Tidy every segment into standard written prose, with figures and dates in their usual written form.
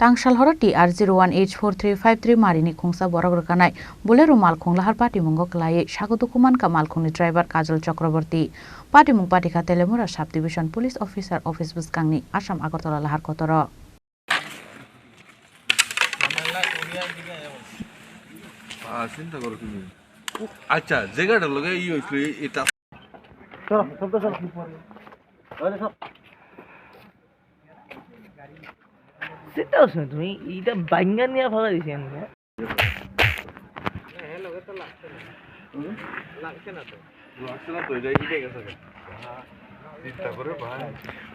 Tangshal TR01H4353 Marini Khugsa Borogrkanai Bolero Malkhung Lahar Patimungo Kwlaiwi Sago Dukhomankha Malkhungni driver Kajol Chakraborty Patimung Patika Telemura Sub Division Police Officer Office Buskangni Assam Agartala Lahar Kotoro চিন্তা করো তুমি আচ্ছা জায়গাটা লগে ই হইছিল এটা চলো শব্দ চলো ওরে সব চিন্তা করছ তুমি এটা বাঙ্গা নিয়ে ফালা দিছি আমি হ্যালো এটা লাগছে না তো এটা ইটে গেছে চিন্তা করে ভাই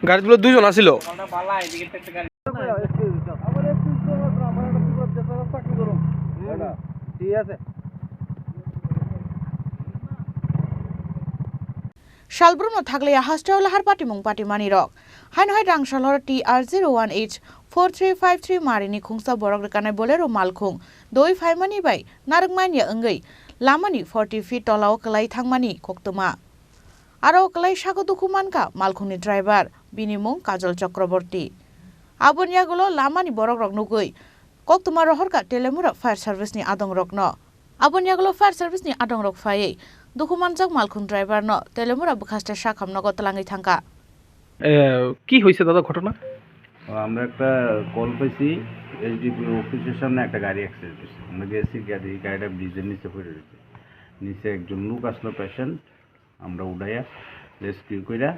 গাড়িগুলো দুইজন আছিল বালা এদিকে একটা গাড়ি আমার একটু আমার একটা বিপদ যেটা চাকরি করো এটা ঠিক আছে Shalbruno Taglia Hastro Lahar Patimung Patimani Rock. Hanhoi Rangshalor TR01H4353 Marini Khugsa Borogrkanai Bolero Malkhung. Doi Faimani by Naragmania Ungai. Lamani 40 feet Tolao Kalai Thangmani Koktuma. Aro Kalai Sago Dukhomankha Malkhungni driver Binimung Kajol Chakraborty. Abonyagolo Lamani Borogrok Nugui. Koktuma Rohorka Telemura Fire Service ni Adong Rock no. Abonyagolo Fire Service ni Adong Rock Faye. Dukhomankha Malkhung driver no Telemura Bukhaste Shakham no Gotalangi Thanka. কি হইছে দাদা ঘটনা? আমরা একটা call পাইছি SDP অফিসের সামনে একটা গাড়ি অ্যাক্সিডেন্ট হয়েছে। আমরা গেছি গাড়িটা ব্রিজের নিচে পড়ে রয়েছে। নিচে একজন লোক আসলো পেশেন্ট আমরা উঠাইয়া রেস্কিউ কইরা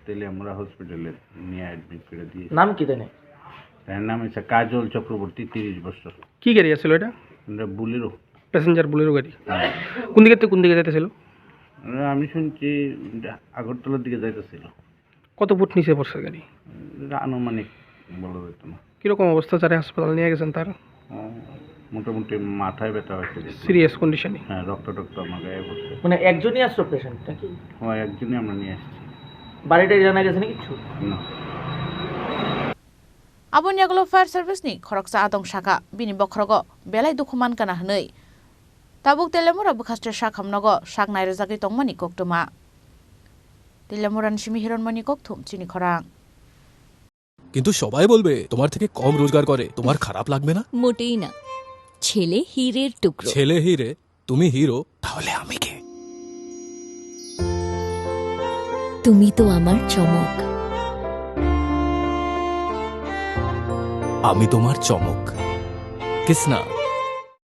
তেলে আমরা হসপিটালে নিয়ে অ্যাডমিট করে দিই। নাম কি জানে? তার নাম হচ্ছে কাজল চক্রবর্তী 30 বছর। কি গাড়ি আছিল এটা? আমরা বুলেরো প্যাসেঞ্জার বুলেরো গাড়ি। কোন দিকে থেকে কোন দিকে যাইতেছিল? আমি শুনছি আগরতলার দিকে যাইতেছিল। কত ফুট নিচে পড়ছে গাড়ি? আনুমানিক বলা যেত না। কিরকম অবস্থা যারা হাসপাতাল নিয়ে গেছেন তার? মোটামুটি মাথায় ব্যথা হয়েছে। সিরিয়াস কন্ডিশনে? হ্যাঁ, রক্ত আমার গায়ে পড়ছে। মানে একজনই আসলো পেশেন্ট নাকি? হ্যাঁ, একজনই আমরা নিয়ে আসছি। বাড়িটা জানা গেছে না কিছু? না। Abonyagolo Fire Service ni Khorang Adong Shaka Bini Bokhrogo Belai Dukhomankha na hnei. Tabuk Telemura Bukhaste Shakham nogo Shagnai Rezagi Tongmani Koktuma. Telemuran Shimi Hironmani Koktum Chini Khorang. কিন্তু সবাই বলবে তোমার থেকে কম রোজগার করে, তোমার খারাপ লাগবে না? মোটেই না। ছেলে হীরের টুকরো। ছেলে হিরে, তুমি হিরো, তাহলে আমি কে? তুমি তো আমার চমক। আমি তোমার চমক। কিসনা